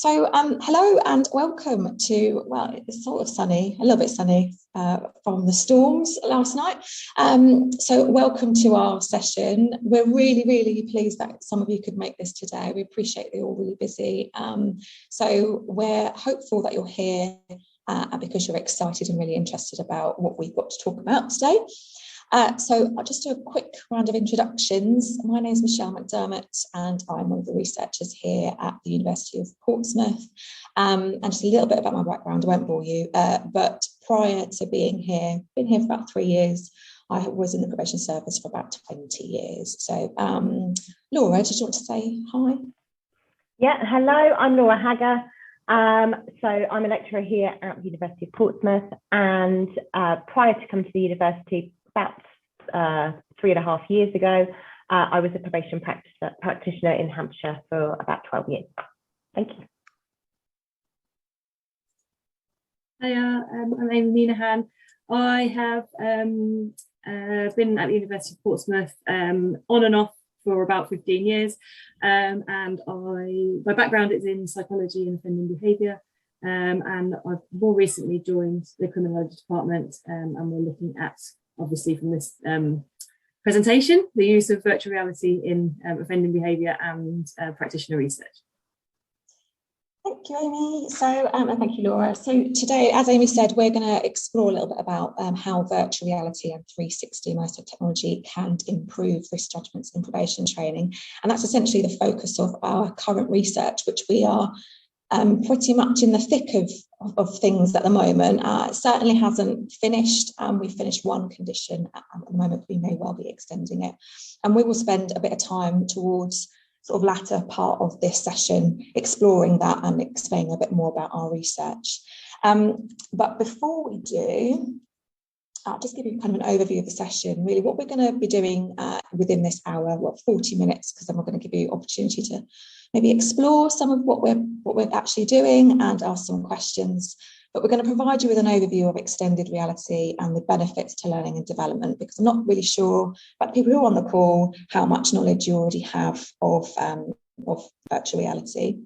Hello and welcome to, well, it's sort of sunny, a little bit sunny from the storms last night. So welcome to our session. We're really, really pleased that some of you could make this today. We appreciate that you're all really busy. So we're hopeful that you're here because you're excited and really interested about what we've got to talk about today. So I'll just do a quick round of introductions. My name is McDermott and I'm one of the researchers here at the University of Portsmouth. And just a little bit about my background, I won't bore you, but prior to being here, been here for about 3 years. I was in the probation service for about 20 years. So Laura, did you want to say hi? Yeah, hello, I'm Laura Haggar. So I'm a lecturer here at the University of Portsmouth, and prior to coming to the university, about 3.5 years ago, I was a probation practitioner in Hampshire for about 12 years. Thank you. Hiya, my name is Meenaghan. I have been at the University of Portsmouth on and off for about 15 years, and my background is in psychology and offending behaviour, and I've more recently joined the criminology department, and we're looking at, obviously from this presentation, the use of virtual reality in offending behaviour and practitioner research. Thank you, Amy. So, and thank you, Laura. So today, as Amy said, we're going to explore a little bit about how virtual reality and 360 immersive technology can improve risk judgments in probation training. And that's essentially the focus of our current research, which we are pretty much in the thick of things at the moment. It certainly hasn't finished. We've finished one condition at the moment. We may well be extending it. And we will spend a bit of time towards sort of latter part of this session exploring that and explaining a bit more about our research. But before we do, I'll just give you kind of an overview of the session. Really, what we're going to be doing within this hour, 40 minutes, because then we're going to give you opportunity to maybe explore some of what we're actually doing and ask some questions. But we're going to provide you with an overview of extended reality and the benefits to learning and development, because I'm not really sure about people who are on the call how much knowledge you already have of virtual reality.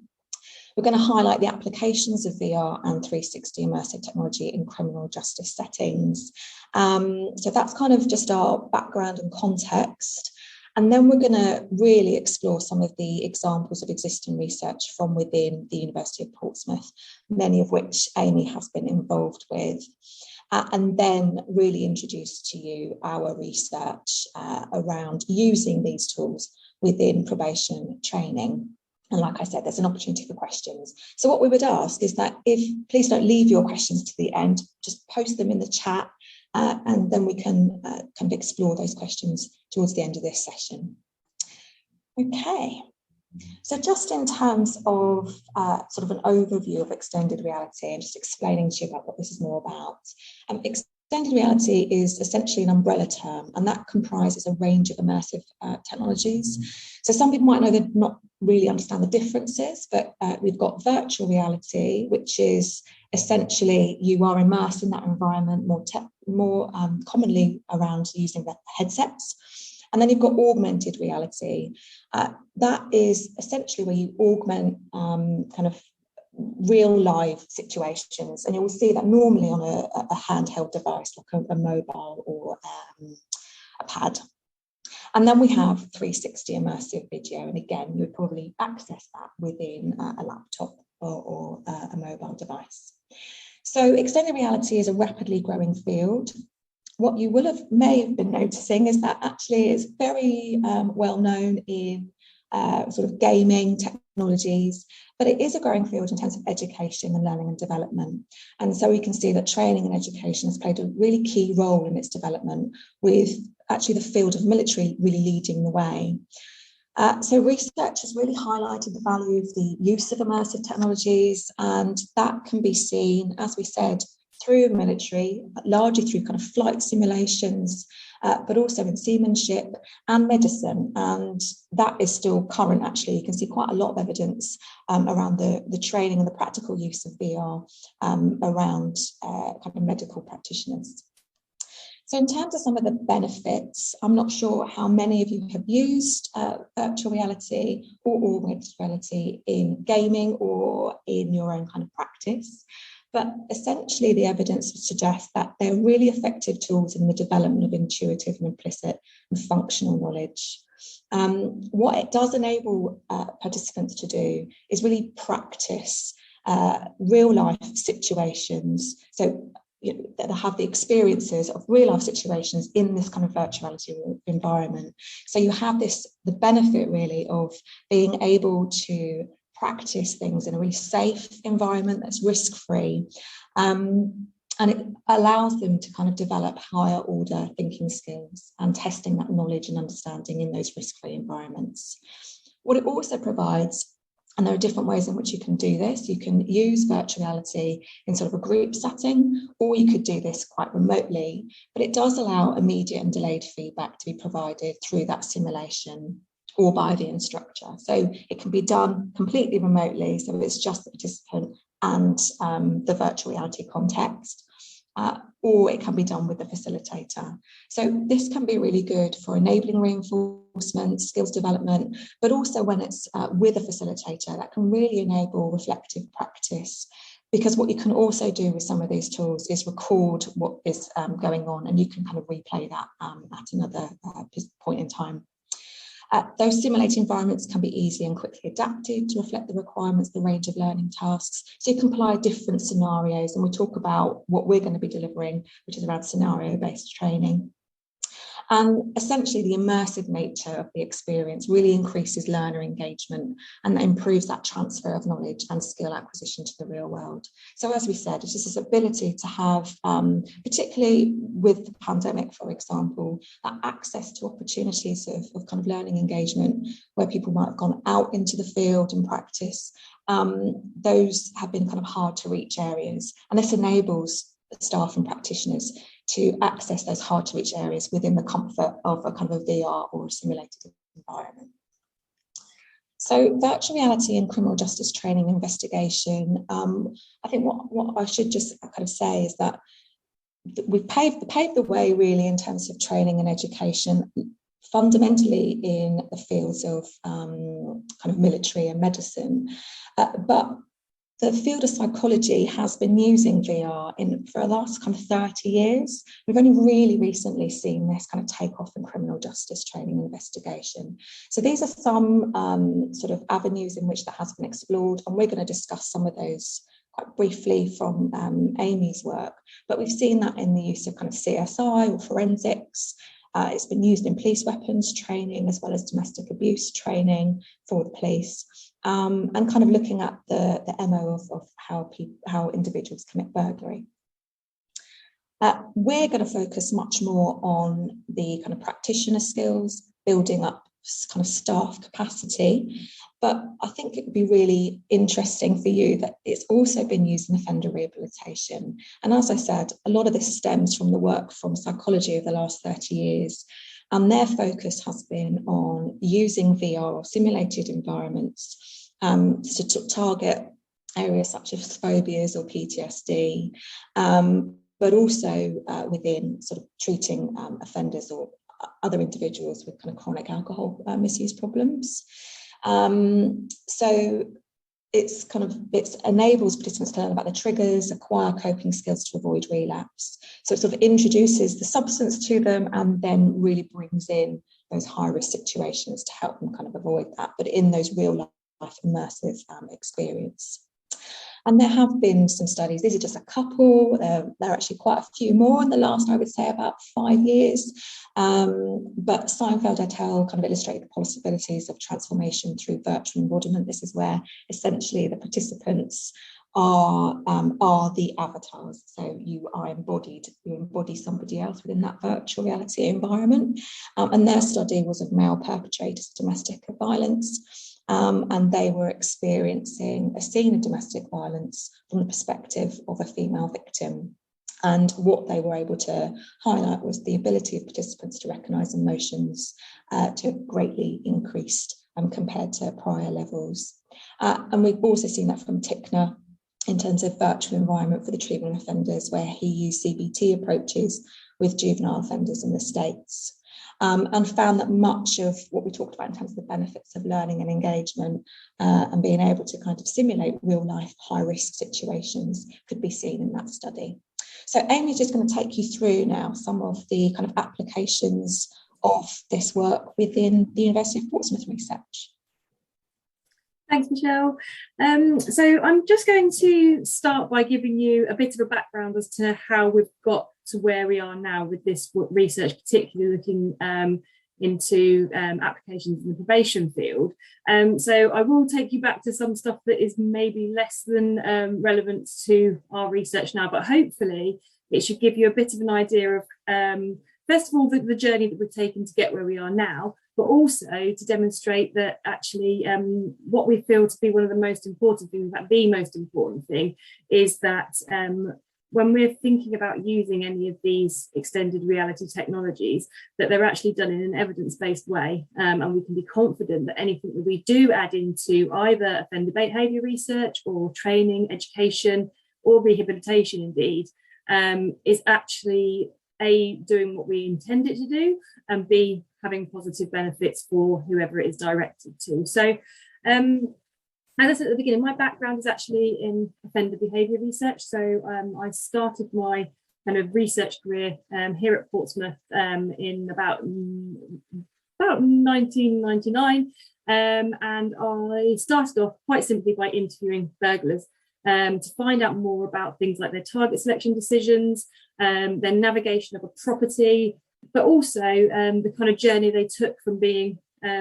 We're going to highlight the applications of VR and 360 immersive technology in criminal justice settings. So that's kind of just our background and context. And then we're going to really explore some of the examples of existing research from within the University of Portsmouth, many of which Amy has been involved with, and then really introduce to you our research around using these tools within probation training. And like I said, there's an opportunity for questions. So what we would ask is that please don't leave your questions to the end, just post them in the chat. And then we can kind of explore those questions towards the end of this session. Okay, so just in terms of sort of an overview of extended reality and just explaining to you about what this is more about. Extended reality is essentially an umbrella term, and that comprises a range of immersive technologies. So some people might know they not really understand the differences, but we've got virtual reality, which is essentially you are immersed in that environment more commonly around using the headsets. And then you've got augmented reality. That is essentially where you augment kind of real live situations, and you will see that normally on a handheld device like a mobile or a pad. And then we have 360 immersive video, and again you would probably access that within a laptop or a mobile device. So extended reality is a rapidly growing field. What you may have been noticing is that actually it's very well known in sort of gaming technologies, but it is a growing field in terms of education and learning and development. And so we can see that training and education has played a really key role in its development, with actually the field of military really leading the way. So research has really highlighted the value of the use of immersive technologies, and that can be seen, as we said, through military, largely through kind of flight simulations, but also in seamanship and medicine. And that is still current, actually. You can see quite a lot of evidence around the training and the practical use of VR around kind of medical practitioners. So in terms of some of the benefits, I'm not sure how many of you have used virtual reality or augmented reality in gaming or in your own kind of practice. But essentially, the evidence suggests that they're really effective tools in the development of intuitive and implicit and functional knowledge. What it does enable participants to do is really practice real life situations. So that have the experiences of real life situations in this kind of virtuality environment. So you have the benefit really of being able to practice things in a really safe environment that's risk-free. And it allows them to kind of develop higher order thinking skills and testing that knowledge and understanding in those risk-free environments. What it also provides, and there are different ways in which you can do this. You can use virtual reality in sort of a group setting, or you could do this quite remotely, but it does allow immediate and delayed feedback to be provided through that simulation or by the instructor. So it can be done completely remotely, so it's just the participant and the virtual reality context, or it can be done with the facilitator. So this can be really good for enabling reinforcement, skills development, but also when it's with a facilitator, that can really enable reflective practice, because what you can also do with some of these tools is record what is going on, and you can kind of replay that at another point in time. Those simulated environments can be easily and quickly adapted to reflect the requirements, the range of learning tasks. So you can apply different scenarios, and we talk about what we're going to be delivering, which is around scenario-based training. And essentially the immersive nature of the experience really increases learner engagement and improves that transfer of knowledge and skill acquisition to the real world. So as we said, it's just this ability to have, particularly with the pandemic, for example, that access to opportunities of kind of learning engagement where people might have gone out into the field and practice. Those have been kind of hard to reach areas, and this enables staff and practitioners to access those hard to reach areas within the comfort of a kind of a VR or a simulated environment. So virtual reality and criminal justice training and investigation, I think what I should just kind of say is that we've paved the way really in terms of training and education, fundamentally in the fields of kind of military and medicine, but the field of psychology has been using VR for the last kind of 30 years. We've only really recently seen this kind of take off in criminal justice training and investigation. So these are some sort of avenues in which that has been explored, and we're going to discuss some of those quite briefly from Amy's work. But we've seen that in the use of kind of CSI or forensics. It's been used in police weapons training as well as domestic abuse training for the police. And kind of looking at the MO of how individuals commit burglary. We're going to focus much more on the kind of practitioner skills, building up kind of staff capacity. But I think it would be really interesting for you that it's also been used in offender rehabilitation. And as I said, a lot of this stems from the work from psychology of the last 30 years. And their focus has been on using VR or simulated environments to target areas such as phobias or PTSD, but also within sort of treating offenders or other individuals with kind of chronic alcohol misuse problems. So it enables participants to learn about the triggers, acquire coping skills to avoid relapse. So it sort of introduces the substance to them and then really brings in those high risk situations to help them kind of avoid that, but in those real life immersive experience. And there have been some studies, these are just a couple, there are actually quite a few more in the last, I would say, about 5 years. But Seinfeld et al. Kind of illustrated the possibilities of transformation through virtual embodiment. This is where essentially the participants are the avatars. So you embody somebody else within that virtual reality environment. And their study was of male perpetrators of domestic violence. And they were experiencing a scene of domestic violence from the perspective of a female victim. And what they were able to highlight was the ability of participants to recognise emotions to greatly increased compared to prior levels. And we've also seen that from Tickner in terms of virtual environment for the treatment of offenders, where he used CBT approaches with juvenile offenders in the States. And found that much of what we talked about in terms of the benefits of learning and engagement and being able to kind of simulate real life high risk situations could be seen in that study. So Amy's just going to take you through now some of the kind of applications of this work within the University of Portsmouth research. Thanks, Michelle. So I'm just going to start by giving you a bit of a background as to how we've got to where we are now with this research, particularly looking into applications in the probation field. So I will take you back to some stuff that is maybe less than relevant to our research now, but hopefully it should give you a bit of an idea of, first of all, the journey that we've taken to get where we are now, but also to demonstrate that actually what we feel to be one of the most important things, in fact, the most important thing, is that when we're thinking about using any of these extended reality technologies, that they're actually done in an evidence-based way, and we can be confident that anything that we do add into either offender behaviour research or training, education, or rehabilitation indeed, is actually A, doing what we intend it to do, and B, having positive benefits for whoever it is directed to. So as I said at the beginning, my background is actually in offender behaviour research. So I started my kind of research career here at Portsmouth in about 1999, and I started off quite simply by interviewing burglars to find out more about things like their target selection decisions, their navigation of a property, but also the kind of journey they took from being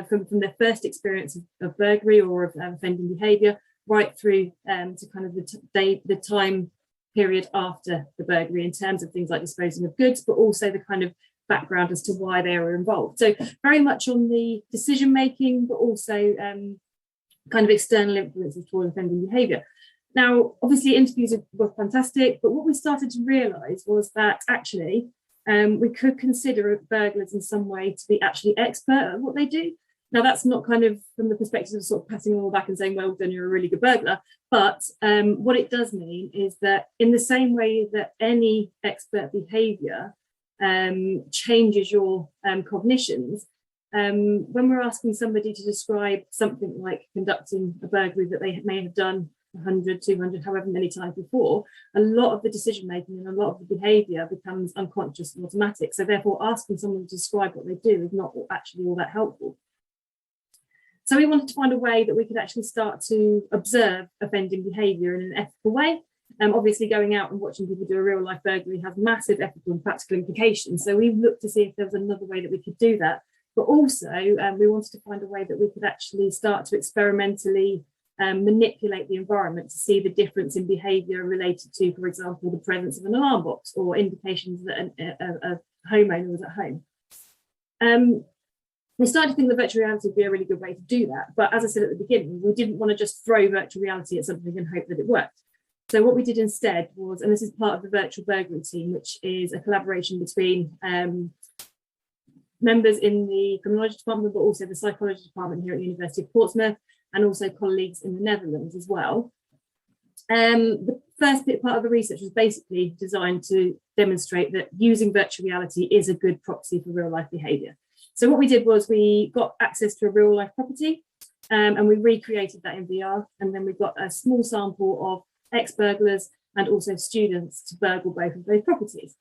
from their first experience of burglary or of offending behaviour right through to kind of the time period after the burglary, in terms of things like disposing of goods, but also the kind of background as to why they were involved. So very much on the decision making, but also kind of external influences toward offending behaviour. Now, obviously, interviews were fantastic, but what we started to realise was that actually we could consider burglars in some way to be actually expert at what they do. Now, that's not kind of from the perspective of sort of patting them all back and saying, well done, you're a really good burglar. But what it does mean is that in the same way that any expert behaviour changes your cognitions, when we're asking somebody to describe something like conducting a burglary that they may have done 100, 200, however many times before, a lot of the decision making and a lot of the behaviour becomes unconscious and automatic. So therefore asking someone to describe what they do is not actually all that helpful. So we wanted to find a way that we could actually start to observe offending behaviour in an ethical way. Obviously going out and watching people do a real life burglary has massive ethical and practical implications. So we looked to see if there was another way that we could do that. But also we wanted to find a way that we could actually start to experimentally manipulate the environment to see the difference in behaviour related to, for example, the presence of an alarm box or indications that a homeowner was at home. We started to think that virtual reality would be a really good way to do that. But as I said at the beginning, we didn't want to just throw virtual reality at something and hope that it worked. So what we did instead was, and this is part of the virtual burglary team, which is a collaboration between members in the criminology department, but also the psychology department here at the University of Portsmouth, and also colleagues in the Netherlands as well. The first part of the research was basically designed to demonstrate that using virtual reality is a good proxy for real life behaviour. So what we did was we got access to a real life property and we recreated that in VR, and then we got a small sample of ex-burglars and also students to burgle both of those properties.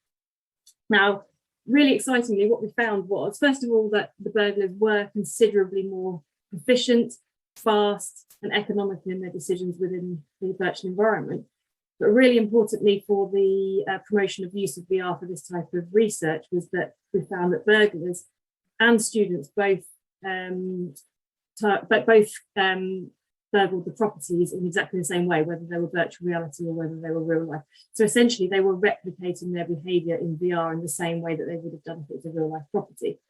Now, really excitingly, what we found was, first of all, that the burglars were considerably more proficient, fast and economical in their decisions within the virtual environment. But really importantly for the promotion of use of VR for this type of research was that we found that burglars and students both burgled the properties in exactly the same way, whether they were virtual reality or whether they were real life. So essentially they were replicating their behaviour in VR in the same way that they would have done if it was a real life property.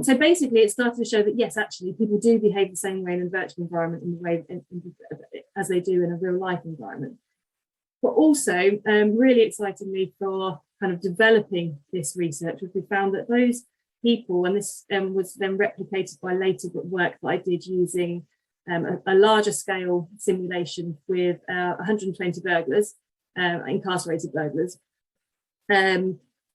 So basically it started to show that yes, actually people do behave the same way in a virtual environment in the way as they do in a real life environment. But also really excitingly for kind of developing this research was we found that those people, and this was then replicated by later work that I did using a larger scale simulation with 120 burglars, incarcerated burglars.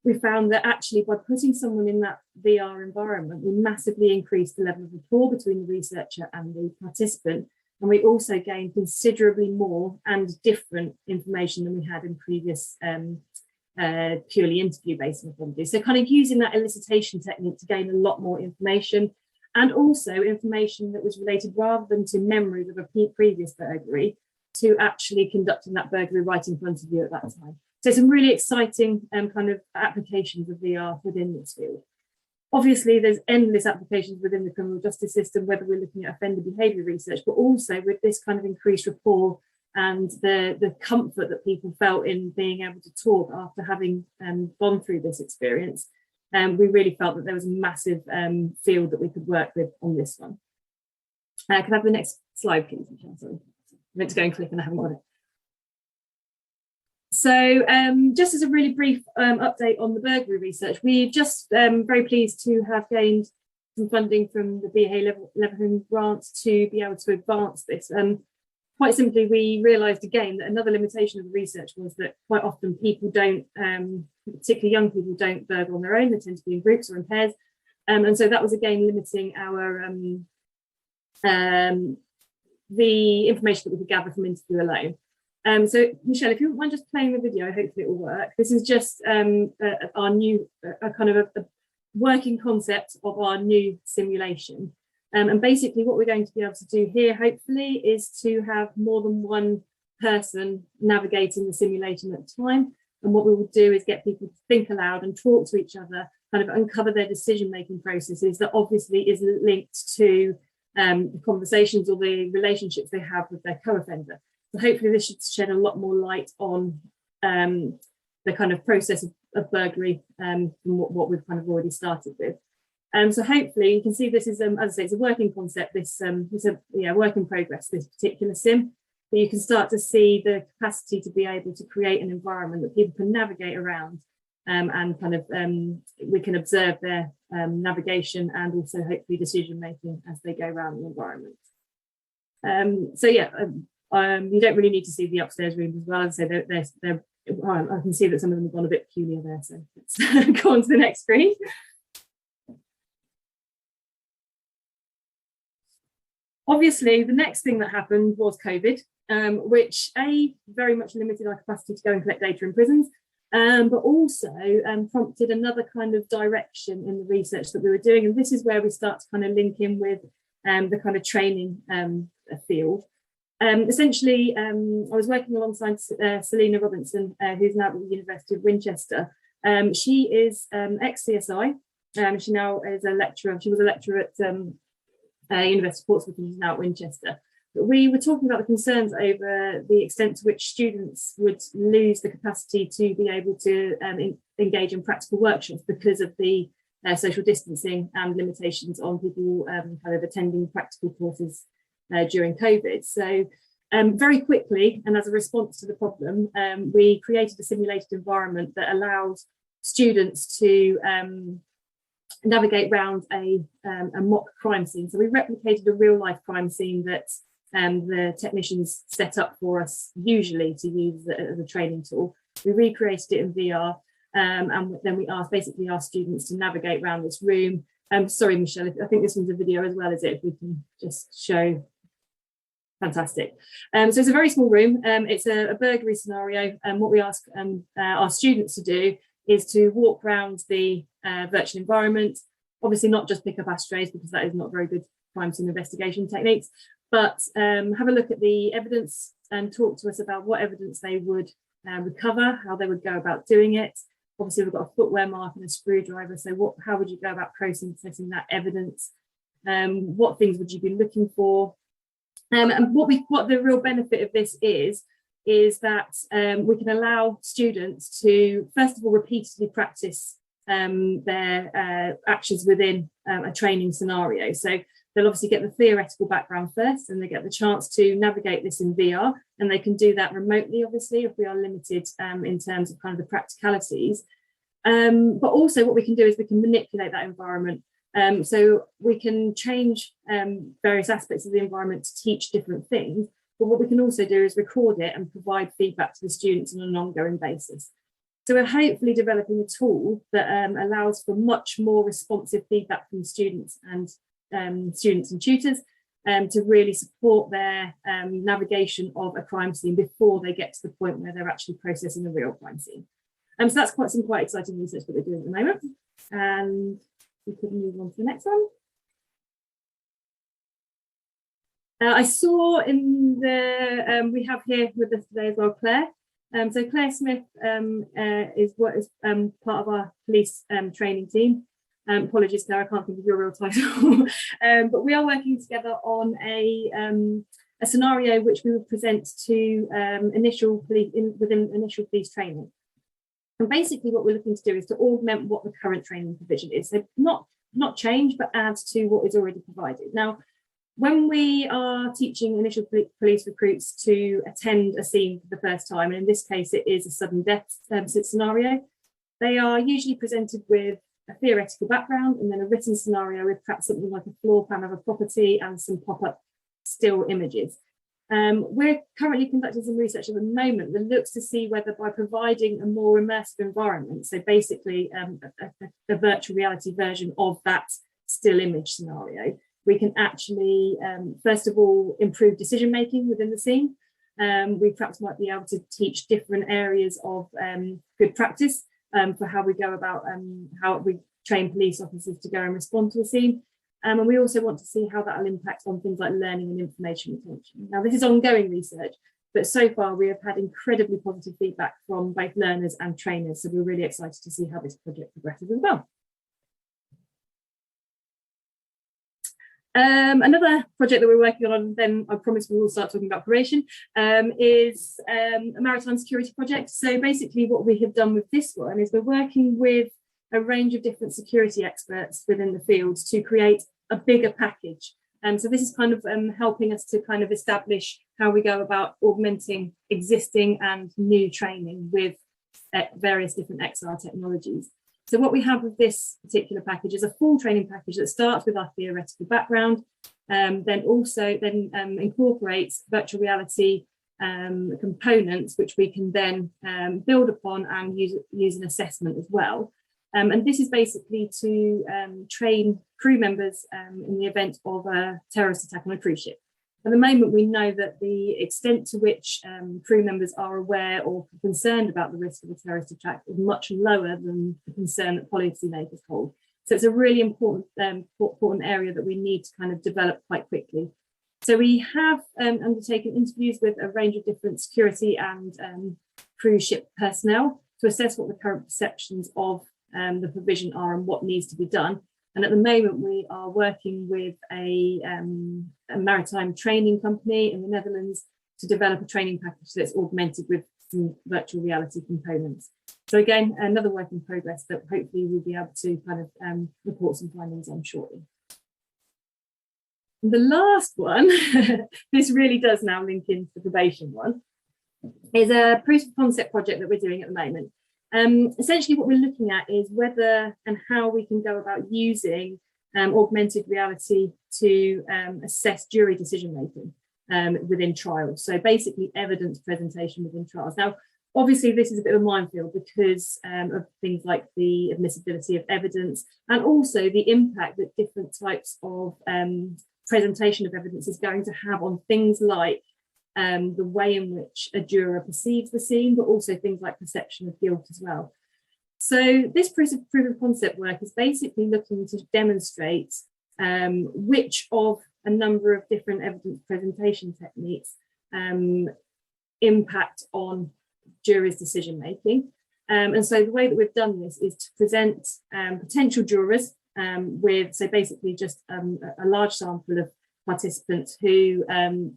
we found that actually by putting someone in that VR environment, we massively increased the level of rapport between the researcher and the participant. And we also gained considerably more and different information than we had in previous purely interview-based methodology. So kind of using that elicitation technique to gain a lot more information, and also information that was related rather than to memories of a previous burglary, to actually conducting that burglary right in front of you at that time. So some really exciting kind of applications of VR within this field. Obviously, there's endless applications within the criminal justice system, whether we're looking at offender behaviour research, but also with this kind of increased rapport and the comfort that people felt in being able to talk after having gone through this experience. We really felt that there was a massive field that we could work with on this one. Can I have the next slide, please, Michelle? Sorry, I meant to go and click and I haven't got it. So just as a really brief update on the burglary research, we've just very pleased to have gained some funding from the BHA Leverhulme grant to be able to advance this. Quite simply, we realised again that another limitation of the research was that quite often people don't, particularly young people, don't burgle on their own. They tend to be in groups or in pairs. And so that was again limiting our the information that we could gather from interview alone. So Michelle, if you wouldn't mind just playing the video, hopefully it will work. This is just our new, kind of a working concept of our new simulation. And basically what we're going to be able to do here, hopefully, is to have more than one person navigating the simulation at a time. And what we will do is get people to think aloud and talk to each other, kind of uncover their decision-making processes that obviously isn't linked to the conversations or the relationships they have with their co-offender. So hopefully this should shed a lot more light on the kind of process of burglary from what we've kind of already started with. So hopefully you can see this is, as I say, it's a working concept. This is a work in progress, this particular sim. But you can start to see the capacity to be able to create an environment that people can navigate around, and kind of we can observe their navigation and also hopefully decision making as they go around the environment. So yeah, you don't really need to see the upstairs rooms as well. As I say, I can see that some of them have gone a bit peculiar there. So let's go on to the next screen. Obviously, the next thing that happened was COVID, which very much limited our capacity to go and collect data in prisons, but also prompted another kind of direction in the research that we were doing. And this is where we start to kind of link in with the kind of training field. Essentially, I was working alongside Selena Robinson, who's now at the University of Winchester. She is ex-CSI. She now is a lecturer. She was a lecturer at University of Portsmouth, and is now at Winchester. But we were talking about the concerns over the extent to which students would lose the capacity to be able to engage in practical workshops because of the social distancing and limitations on people kind of attending practical courses during COVID. So very quickly, and as a response to the problem, we created a simulated environment that allows students to navigate around a mock crime scene. So we replicated a real life crime scene that the technicians set up for us usually to use as a training tool. We recreated it in VR, and then we basically asked students to navigate around this room. Sorry, Michelle, I think this one's a video as well, is it? If we can just show. Fantastic. So it's a very small room. It's a burglary scenario, and what we ask our students to do is to walk around the virtual environment, obviously not just pick up ashtrays because that is not very good crime scene investigation techniques, but have a look at the evidence and talk to us about what evidence they would recover, how they would go about doing it. Obviously we've got a footwear mark and a screwdriver, so how would you go about processing that evidence? What things would you be looking for? And what the real benefit of this is that we can allow students to, first of all, repeatedly practice their actions within a training scenario. So they'll obviously get the theoretical background first, and they get the chance to navigate this in VR, and they can do that remotely, obviously, if we are limited in terms of kind of the practicalities. But also what we can do is we can manipulate that environment. So we can change various aspects of the environment to teach different things, but what we can also do is record it and provide feedback to the students on an ongoing basis. So we're hopefully developing a tool that allows for much more responsive feedback from students and tutors to really support their navigation of a crime scene before they get to the point where they're actually processing a real crime scene. So that's some quite exciting research that we're doing at the moment. And we could move on to the next one. I saw in the, we have here with us today as well, Claire. So Claire Smith is part of our police training team. Apologies, Claire, I can't think of your real title. But we are working together on a scenario which we will present to within initial police training. And basically what we're looking to do is to augment what the current training provision is. So not change, but add to what is already provided. Now, when we are teaching initial police recruits to attend a scene for the first time, and in this case it is a sudden death scenario, they are usually presented with a theoretical background and then a written scenario with perhaps something like a floor plan of a property and some pop-up still images. We're currently conducting some research at the moment that looks to see whether by providing a more immersive environment, so basically a virtual reality version of that still image scenario, we can actually, first of all, improve decision making within the scene. We perhaps might be able to teach different areas of good practice for how we go about how we train police officers to go and respond to a scene. And we also want to see how that will impact on things like learning and information retention. Now, this is ongoing research, but so far we have had incredibly positive feedback from both learners and trainers. So we're really excited to see how this project progresses as well. Another project that we're working on, then I promise we will start talking about probation, is a maritime security project. So basically what we have done with this one is we're working with a range of different security experts within the field to create a bigger package. So this is kind of helping us to kind of establish how we go about augmenting existing and new training with various different XR technologies. So what we have with this particular package is a full training package that starts with our theoretical background, then incorporates virtual reality components, which we can then build upon and use an assessment as well. And this is basically to train crew members in the event of a terrorist attack on a cruise ship. At the moment, we know that the extent to which crew members are aware or concerned about the risk of a terrorist attack is much lower than the concern that policymakers hold. So it's a really important area that we need to kind of develop quite quickly. So we have undertaken interviews with a range of different security and cruise ship personnel to assess what the current perceptions of the provision are and what needs to be done. And at the moment, we are working with a maritime training company in the Netherlands to develop a training package that's augmented with some virtual reality components. So again, another work in progress that hopefully we'll be able to kind of report some findings on shortly. And the last one, this really does now link into the probation one, is a proof of concept project that we're doing at the moment. Essentially what we're looking at is whether and how we can go about using augmented reality to assess jury decision making within trials. So basically evidence presentation within trials. Now, obviously this is a bit of a minefield because of things like the admissibility of evidence and also the impact that different types of presentation of evidence is going to have on things like the way in which a juror perceives the scene, but also things like perception of guilt as well. So this proof of concept work is basically looking to demonstrate which of a number of different evidence presentation techniques impact on jurors' decision making. And so the way that we've done this is to present potential jurors with, so basically just a large sample of participants who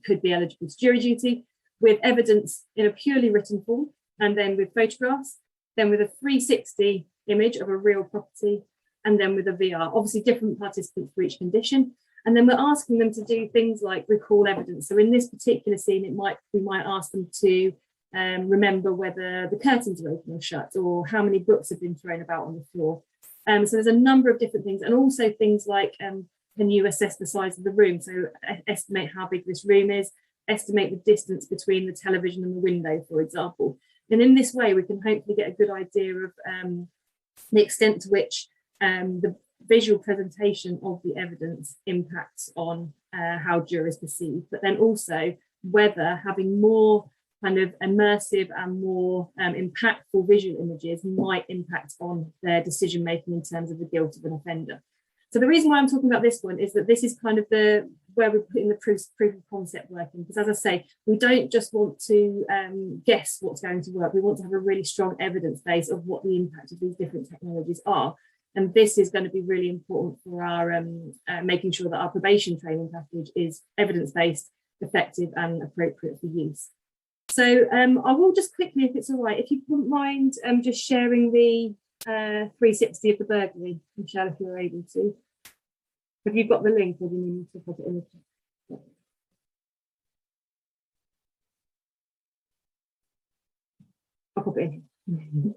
could be eligible to jury duty, with evidence in a purely written form, and then with photographs, then with a 360 image of a real property, and then with a VR. Obviously different participants for each condition. And then we're asking them to do things like recall evidence. So in this particular scene, we might ask them to remember whether the curtains are open or shut, or how many books have been thrown about on the floor. So there's a number of different things, and also things like can you assess the size of the room? So estimate how big this room is, estimate the distance between the television and the window, for example. And in this way, we can hopefully get a good idea of the extent to which the visual presentation of the evidence impacts on how jurors perceive, but then also whether having more kind of immersive and more impactful visual images might impact on their decision making in terms of the guilt of an offender. So the reason why I'm talking about this one is that this is kind of where we're putting the proof of concept working, because as I say, we don't just want to guess what's going to work. We want to have a really strong evidence base of what the impact of these different technologies are. And this is going to be really important for our making sure that our probation training package is evidence-based, effective and appropriate for use. So I will just quickly, if it's all right, if you wouldn't mind just sharing the 360 of the burglary, Michelle, if you're able to. Have you got the link, or do you need me to put it in the chat? I'll pop it in.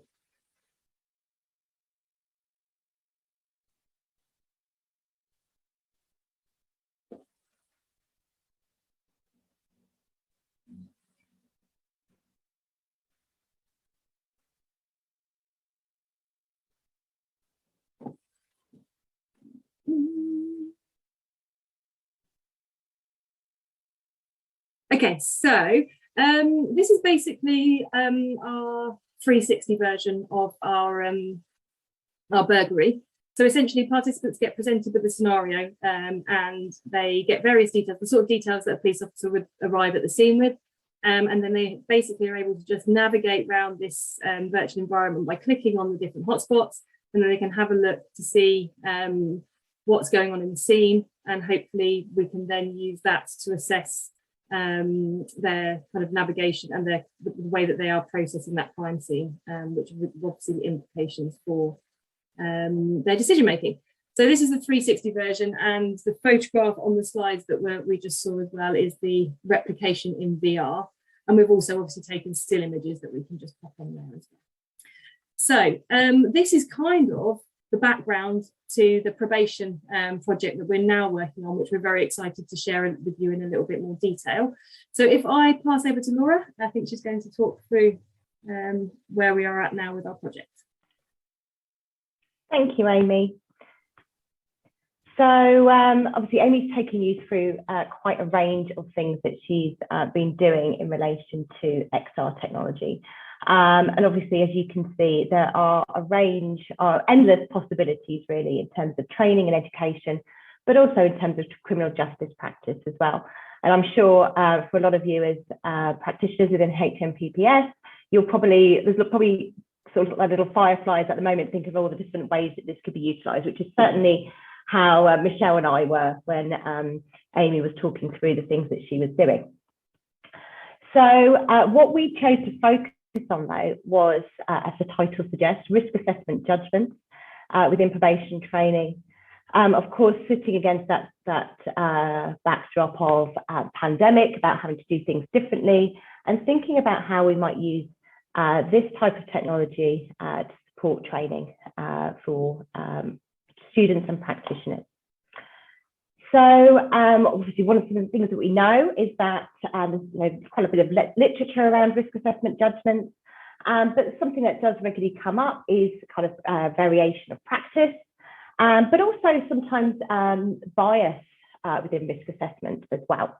Okay, so this is basically our 360 version of our burglary. So essentially, participants get presented with a scenario and they get various details, the sort of details that a police officer would arrive at the scene with. And then they basically are able to just navigate around this virtual environment by clicking on the different hotspots, and then they can have a look to see what's going on in the scene, and hopefully we can then use that to assess their kind of navigation and the way that they are processing that crime scene, which would obviously the implications for their decision making. So this is the 360 version, and the photograph on the slides that we just saw as well is the replication in VR, and we've also obviously taken still images that we can just pop on there as well. So this is kind of the background to the probation project that we're now working on, which we're very excited to share with you in a little bit more detail. So if I pass over to Laura, I think she's going to talk through where we are at now with our project. Thank you, Amy. So obviously Amy's taken you through quite a range of things that she's been doing in relation to XR technology. And obviously, as you can see, there are a range of endless possibilities really in terms of training and education, but also in terms of criminal justice practice as well. And I'm sure for a lot of you as practitioners within HMPPS, there's probably sort of like little fireflies at the moment, think of all the different ways that this could be utilised, which is certainly how Michelle and I were when Amy was talking through the things that she was doing. So what we chose to focus on though was, as the title suggests, risk assessment judgments within probation training. Of course, sitting against that backdrop of pandemic, about having to do things differently, and thinking about how we might use this type of technology to support training for students and practitioners. So obviously one of the things that we know is that there's quite a bit of literature around risk assessment judgments, but something that does regularly come up is kind of variation of practice, but also sometimes bias within risk assessment as well.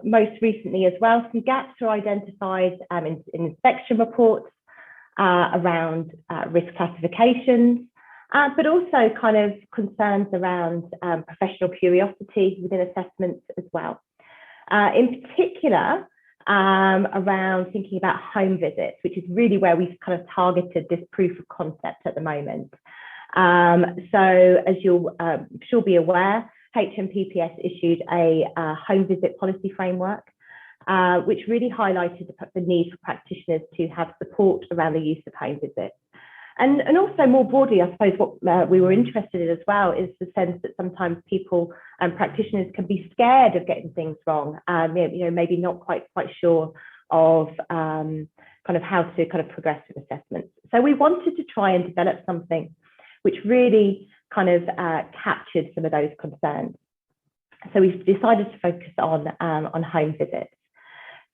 Most recently as well, some gaps are identified in inspection reports around risk classifications, but also kind of concerns around professional curiosity within assessments as well. In particular, around thinking about home visits, which is really where we've kind of targeted this proof of concept at the moment. So as you'll sure be aware, HMPPS issued a home visit policy framework, which really highlighted the need for practitioners to have support around the use of home visits. And also more broadly, I suppose what we were interested in as well is the sense that sometimes people and practitioners can be scared of getting things wrong, maybe not quite sure of kind of how to kind of progress with assessments. So we wanted to try and develop something which really kind of captured some of those concerns. So we've decided to focus on home visits.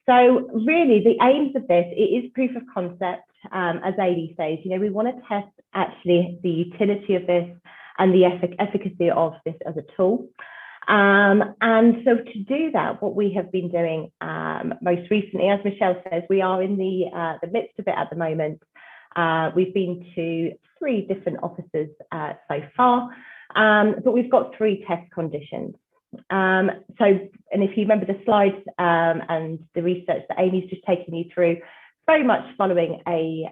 So really the aims of this, it is proof of concept, as Amy says, we want to test actually the utility of this and the efficacy of this as a tool. And so to do that, what we have been doing most recently, as Michelle says, we are in the midst of it at the moment. We've been to 3 different offices so far, but we've got 3 test conditions. And if you remember the slides and the research that Amy's just taken you through, very much following a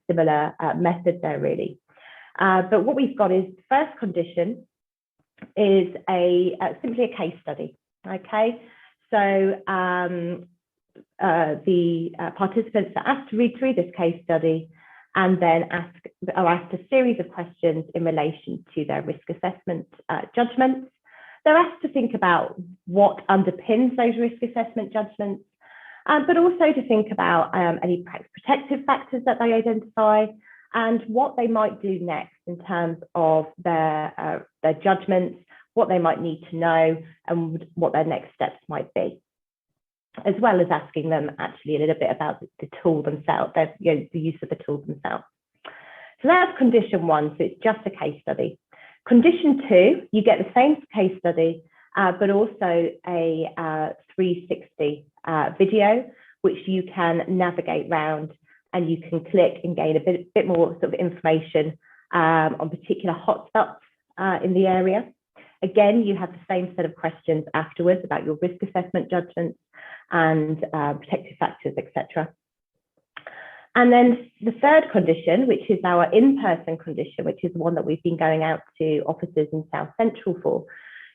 similar method there, really. But what we've got is the first condition is simply a case study. Okay, so the participants are asked to read through this case study and then are asked a series of questions in relation to their risk assessment judgments. They're asked to think about what underpins those risk assessment judgments, but also to think about any protective factors that they identify and what they might do next in terms of their judgments, what they might need to know, and what their next steps might be, as well as asking them actually a little bit about the tool themselves, the use of the tool themselves. So that's condition 1, so it's just a case study. Condition 2, you get the same case study, but also a 360 video, which you can navigate round and you can click and gain a bit more sort of information on particular hotspots in the area. Again, you have the same set of questions afterwards about your risk assessment judgments and protective factors, etc. And then the third condition, which is our in-person condition, which is one that we've been going out to offices in South Central for,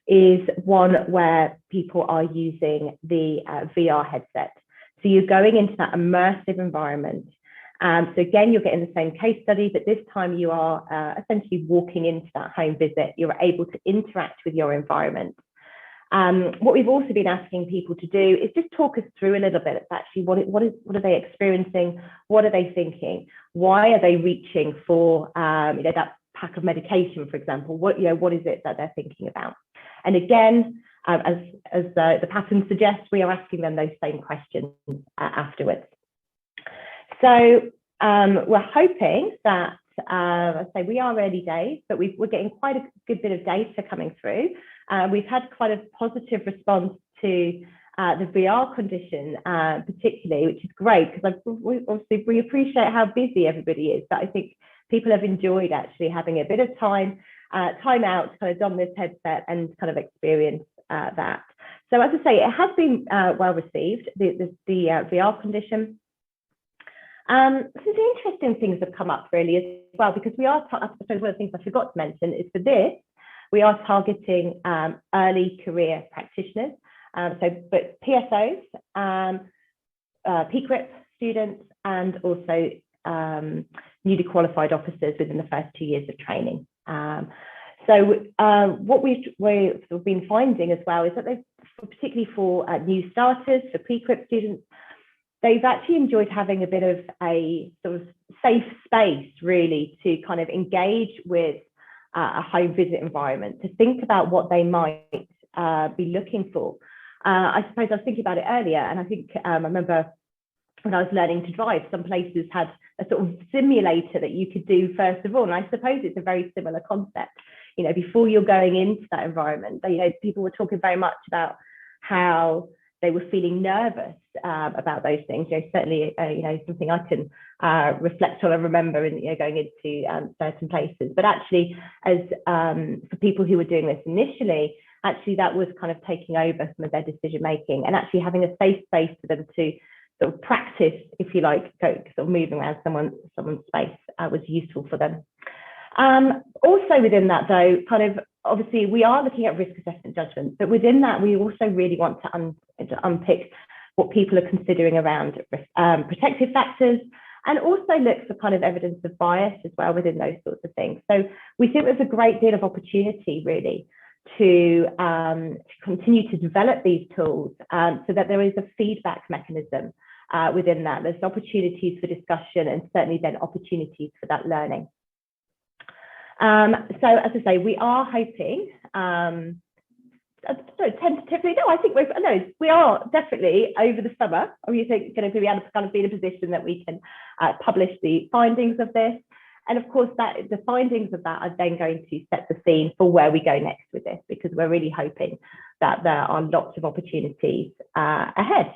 is one where people are using the VR headset. So you're going into that immersive environment. So again, you're getting the same case study, but this time you are essentially walking into that home visit. You're able to interact with your environment. What we've also been asking people to do is just talk us through a little bit. It's actually what are they experiencing? What are they thinking? Why are they reaching for that pack of medication, for example? What is it that they're thinking about? And again, as the pattern suggests, we are asking them those same questions afterwards. So we're hoping that, I say we are early days, but we're getting quite a good bit of data coming through. We've had quite a positive response to the VR condition, particularly, which is great because obviously we appreciate how busy everybody is. But I think people have enjoyed actually having a bit of time out to kind of don this headset and kind of experience that. So as I say, it has been well received, the VR condition. Some interesting things have come up really as well, because we are, I suppose one of the things I forgot to mention is for this, we are targeting early career practitioners, but PSOs, PQIP students, and also newly qualified officers within the first 2 years of training. So what we've been finding as well is that particularly for new starters, for PQIP students, they've actually enjoyed having a bit of a sort of safe space really to kind of engage with a home visit environment, to think about what they might be looking for. I suppose I was thinking about it earlier, and I think I remember when I was learning to drive, some places had a sort of simulator that you could do first of all, and I suppose it's a very similar concept. Before you're going into that environment, people were talking very much about how they were feeling nervous about those things. Certainly, something I can reflect on and remember in going into certain places. But actually, as for people who were doing this initially, actually that was kind of taking over some of their decision making, and actually having a safe space for them to sort of practice, if you like, sort of moving around someone's space was useful for them. Also within that, though, kind of obviously we are looking at risk assessment judgments, but within that we also really want to unpick what people are considering around protective factors, and also look for kind of evidence of bias as well within those sorts of things. So we think there's a great deal of opportunity really to continue to develop these tools so that there is a feedback mechanism within that. There's opportunities for discussion and certainly then opportunities for that learning. So as I say, we are hoping tentatively, no, I think we are definitely over the summer. We think going to be able to kind of be in a position that we can publish the findings of this. And of course, that the findings of that are then going to set the scene for where we go next with this, because we're really hoping that there are lots of opportunities ahead.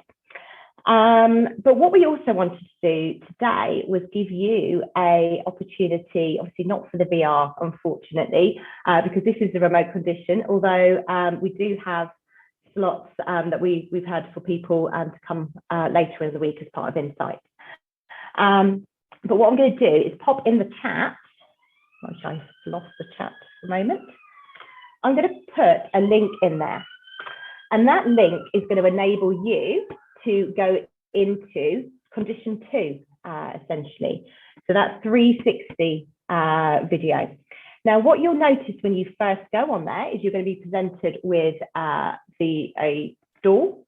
But what we also wanted to do today was give you a opportunity, obviously not for the VR, unfortunately, because this is a remote condition, although we do have slots that we've had for people to come later in the week as part of Insight. But what I'm going to do is pop in the chat, which I lost the chat for a moment. I'm going to put a link in there, and that link is going to enable you to go into condition 2, essentially. So that's 360 video. Now, what you'll notice when you first go on there is you're going to be presented with a door,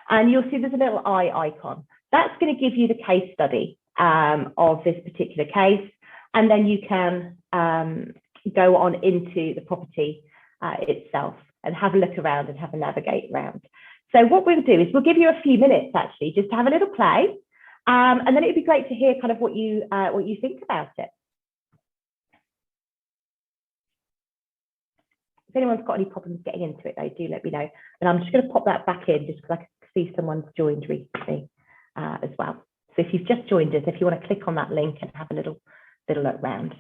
and you'll see there's a little eye icon. That's going to give you the case study of this particular case, and then you can go on into the property itself and have a look around and have a navigate around. So what we'll do is we'll give you a few minutes actually just to have a little play, and then it'd be great to hear kind of what you think about it. If anyone's got any problems getting into it, though, do let me know. And I'm just going to pop that back in just because I can see someone's joined recently as well. So if you've just joined us, if you want to click on that link and have a little look round.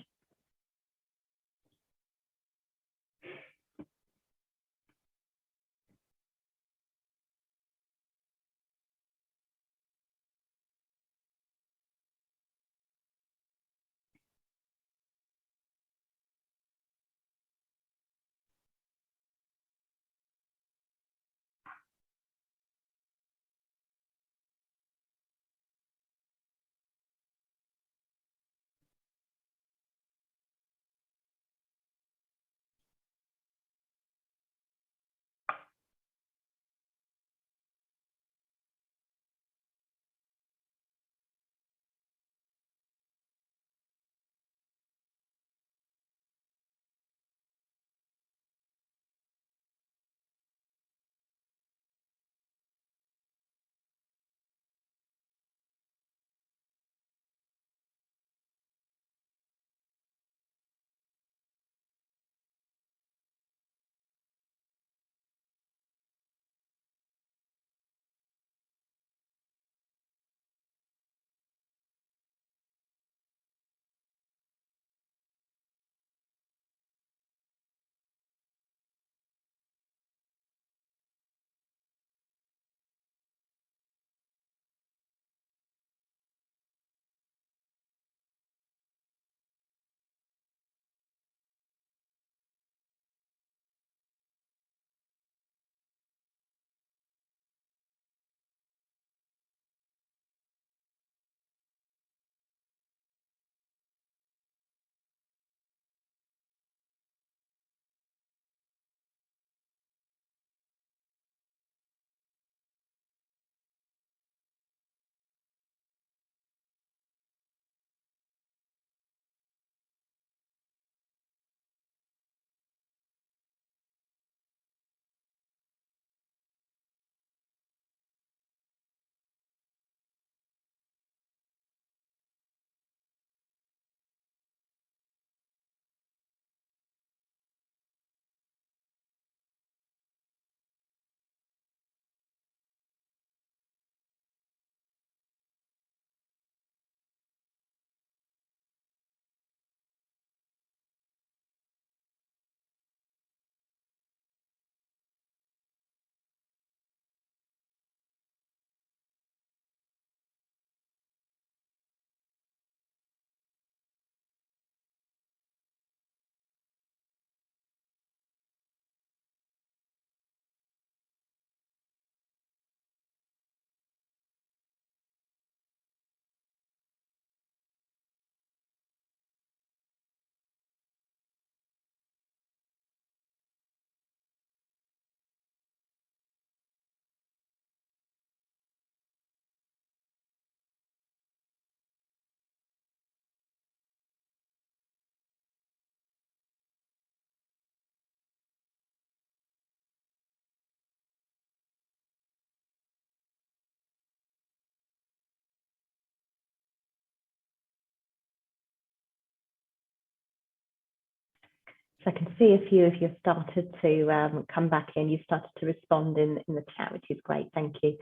So I can see a few of you have started to come back in. You've started to respond in the chat, which is great. Thank you.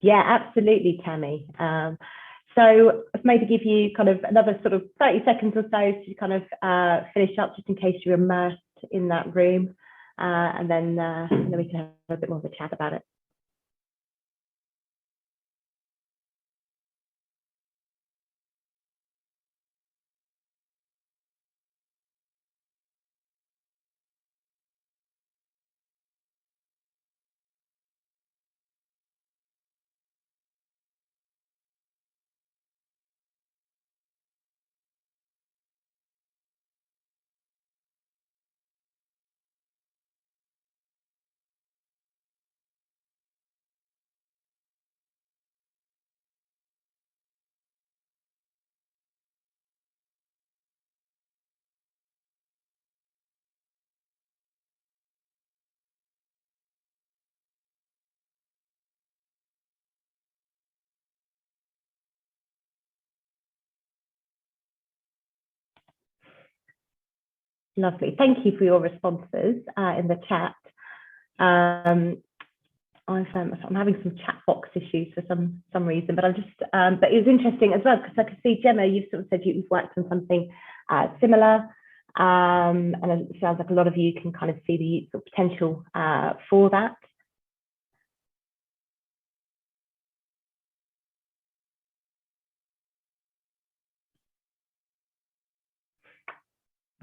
Yeah, absolutely, Tammy. So I've maybe give you kind of another sort of 30 seconds or so to kind of finish up, just in case you're immersed in that room, and then we can have a bit more of a chat about it. Lovely. Thank you for your responses in the chat. I'm having some chat box issues for some reason, but but it was interesting as well, because I could see, Gemma, you've sort of said you've worked on something similar, and it sounds like a lot of you can kind of see the sort of potential for that.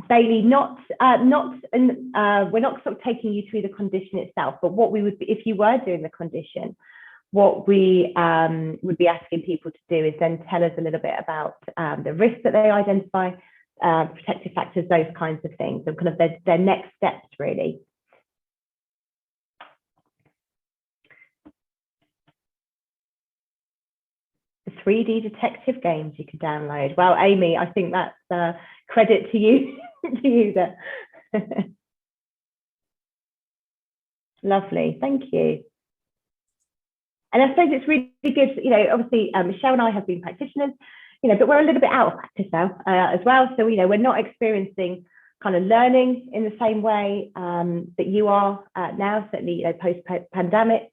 Bailey, we're not sort of taking you through the condition itself, but what we would be, if you were doing the condition, what we would be asking people to do is then tell us a little bit about the risks that they identify, protective factors, those kinds of things, and kind of their next steps, really. The 3D detective games you can download. Well, Amy, I think that's credit to you. To you there. Lovely, thank you. And I suppose it's really good, you know, obviously Michelle and I have been practitioners, you know, but we're a little bit out of practice now as well. So, you know, we're not experiencing kind of learning in the same way that you are now, certainly, you know, post-pandemic.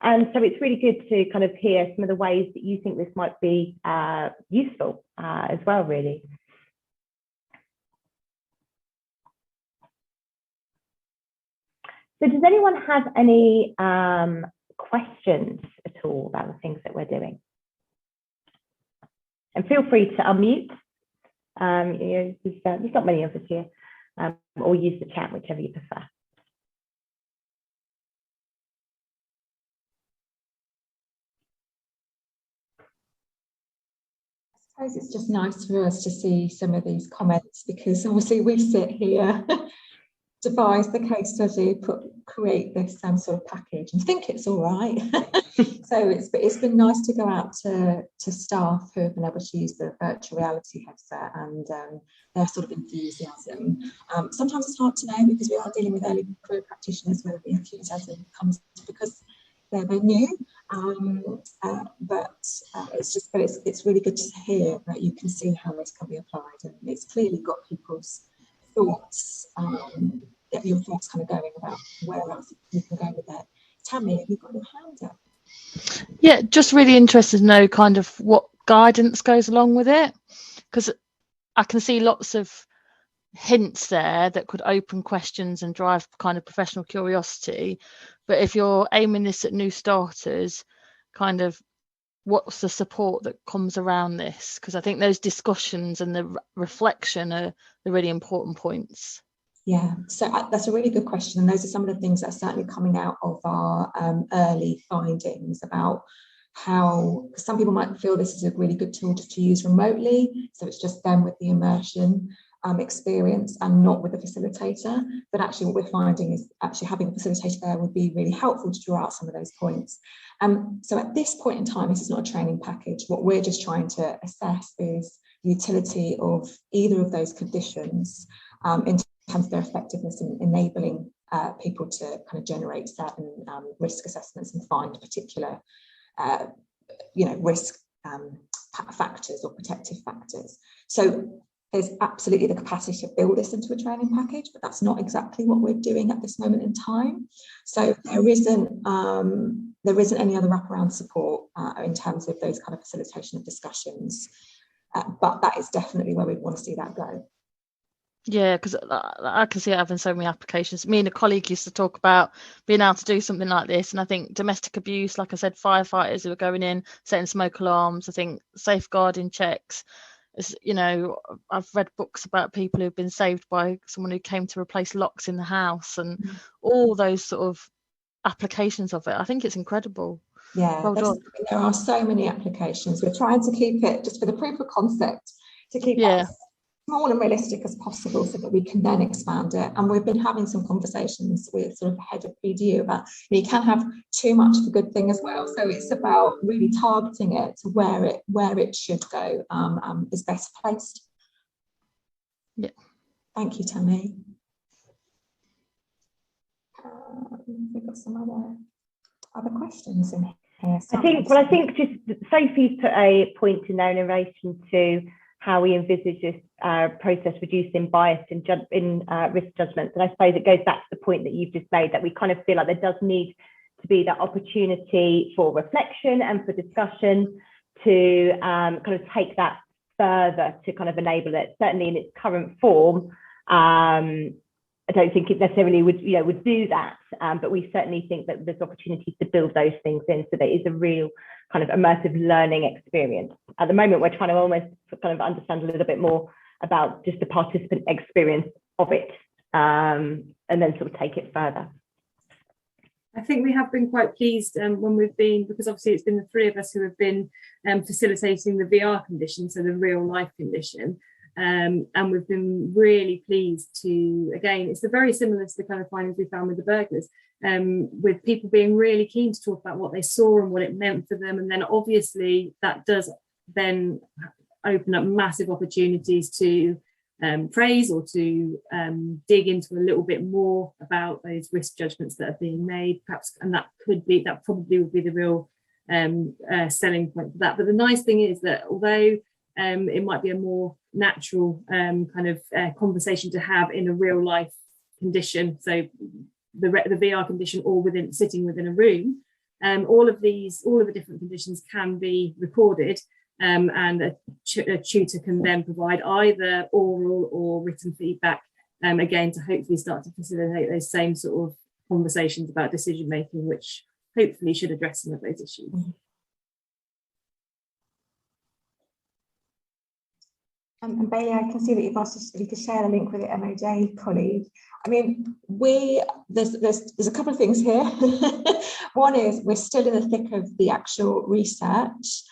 And so it's really good to kind of hear some of the ways that you think this might be useful as well, really. So does anyone have any questions at all about the things that we're doing? And feel free to unmute. You know, there's not many of us here, or use the chat, whichever you prefer. I suppose it's just nice for us to see some of these comments, because obviously we sit here, devise the case study, create this sort of package and think it's all right. So it's been nice to go out to staff who have been able to use the virtual reality headset, and their sort of enthusiasm. Sometimes it's hard to know, because we are dealing with early career practitioners, where the enthusiasm comes because they're new. But it's really good to hear that you can see how this can be applied, and it's clearly got people's thoughts, your thoughts kind of going about where else you can go with it. Tammy, have you got your hand up? Yeah, just really interested to know kind of what guidance goes along with it, because I can see lots of hints there that could open questions and drive kind of professional curiosity. But if you're aiming this at new starters, kind of what's the support that comes around this? Because I think those discussions and the reflection are the really important points. Yeah, so that's a really good question, and those are some of the things that are certainly coming out of our early findings about how some people might feel this is a really good tool just to use remotely, so it's just them with the immersion experience and not with the facilitator. But actually what we're finding is actually having a facilitator there would be really helpful to draw out some of those points. So at this point in time, this is not a training package. What we're just trying to assess is the utility of either of those conditions in terms of their effectiveness in enabling people to kind of generate certain risk assessments and find particular risk factors or protective factors. So there's absolutely the capacity to build this into a training package, but that's not exactly what we're doing at this moment in time. So there isn't any other wraparound support in terms of those kind of facilitation of discussions. But that is definitely where we'd want to see that go. Yeah, because I can see it having so many applications. Me and a colleague used to talk about being able to do something like this, and I think domestic abuse, like I said, firefighters who are going in, setting smoke alarms, I think safeguarding checks. You know, I've read books about people who've been saved by someone who came to replace locks in the house, and all those sort of applications of it. I think it's incredible. Yeah, well done. There are so many applications. We're trying to keep it, just for the proof of concept, to keep it as small and realistic as possible so that we can then expand it. And we've been having some conversations with sort of the head of PDU about, you can't have too much of a good thing as well. So it's about really targeting it to where it should go, is best placed. Yeah. Thank you, Tammy. We've got some other questions in here. I think just Sophie's put a point in there in relation to how we envisage this process reducing bias in risk judgments. And I suppose it goes back to the point that you've just made, that we kind of feel like there does need to be that opportunity for reflection and for discussion to kind of take that further to kind of enable it. Certainly in its current form, I don't think it necessarily would do that, but we certainly think that there's opportunities to build those things in, so there is a real kind of immersive learning experience. At the moment, we're trying to almost kind of understand a little bit more about just the participant experience of it, and then sort of take it further. I think we have been quite pleased when we've been, because obviously it's been the three of us who have been facilitating the VR condition, so the real life condition. And we've been really pleased to, again, it's very similar to the kind of findings we found with the burglars, with people being really keen to talk about what they saw and what it meant for them. And then obviously that does then open up massive opportunities to praise or to dig into a little bit more about those risk judgments that are being made, perhaps, and that probably would be the real selling point for that. But the nice thing is that although it might be a more natural kind of conversation to have in a real life condition, so the VR condition, or sitting within a room, all of the different conditions can be recorded, and a tutor can then provide either oral or written feedback, again, to hopefully start to facilitate those same sort of conversations about decision making, which hopefully should address some of those issues. And Bailey, I can see that you've asked us if you could share the link with the MOJ colleague. I mean, there's a couple of things here. One is we're still in the thick of the actual research.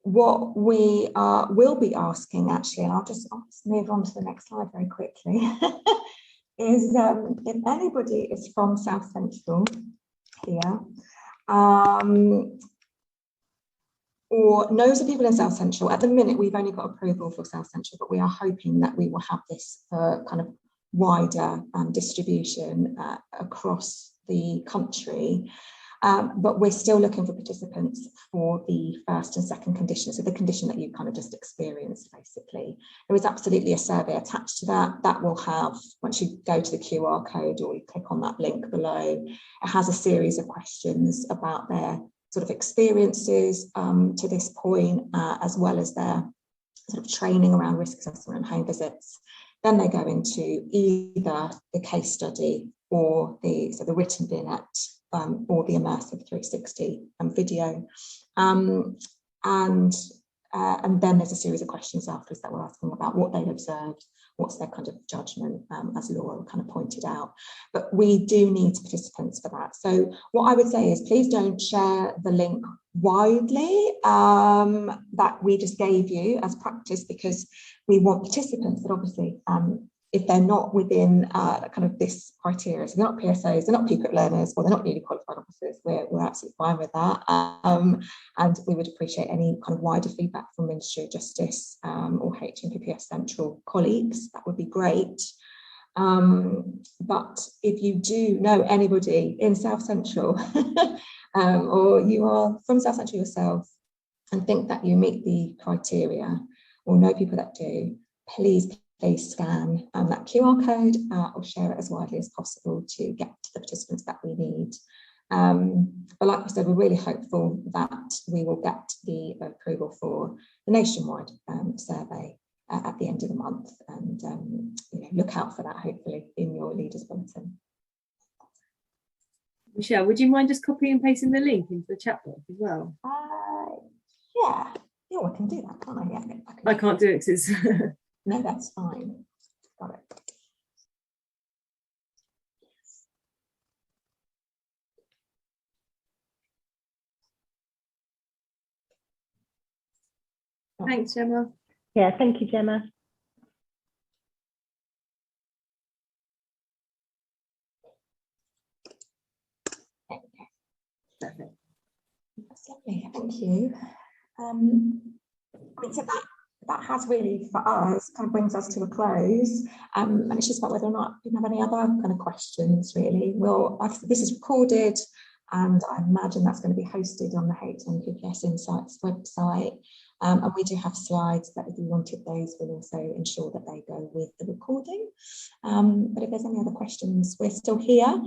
What we will be asking, actually, and I'll just move on to the next slide very quickly, is if anybody is from South Central here, or knows of people in South Central. At the minute, we've only got approval for South Central, but we are hoping that we will have this for kind of wider distribution across the country. But we're still looking for participants for the first and second condition, so the condition that you kind of just experienced, basically. There is absolutely a survey attached to that. That will have, once you go to the QR code or you click on that link below, it has a series of questions about their sort of experiences to this point, as well as their sort of training around risk assessment and home visits. Then they go into either the case study or the written vignette, or the immersive 360 video. And then there's a series of questions afterwards that we're asking about what they've observed, what's their kind of judgment, as Laura kind of pointed out. But we do need participants for that. So what I would say is please don't share the link widely that we just gave you as practice, because we want participants that obviously, if they're not within kind of this criteria, so they're not PSOs, they're not PQIP learners, or they're not newly qualified officers, we're absolutely fine with that. And we would appreciate any kind of wider feedback from Ministry of Justice or HMPPS Central colleagues. That would be great. But if you do know anybody in South Central, or you are from South Central yourself and think that you meet the criteria, or know people that do, please scan that QR code or share it as widely as possible to get to the participants that we need. But like we said, we're really hopeful that we will get the approval for the nationwide survey at the end of the month, and look out for that hopefully in your leaders bulletin. Michelle, would you mind just copying and pasting the link into the chat box as well? Yeah, I can do that, can't I? Yeah, I can't do it because it's no, that's fine. Got it. Thanks, Gemma. Yeah, thank you, Gemma. Perfect. That's lovely, thank you. I mean, so that has really, for us, kind of brings us to a close. And it's just about whether or not you have any other kind of questions, really. This is recorded, and I imagine that's going to be hosted on the HMPPS Insights website. And we do have slides that, if you wanted those, we'll also ensure that they go with the recording. But if there's any other questions, we're still here.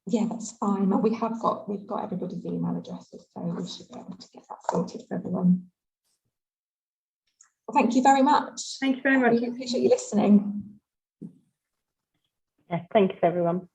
Yeah, that's fine. We've got everybody's email addresses, so we should be able to get that sorted for everyone. Well, thank you very much. Thank you very much. I really appreciate you listening. Yeah, thanks everyone.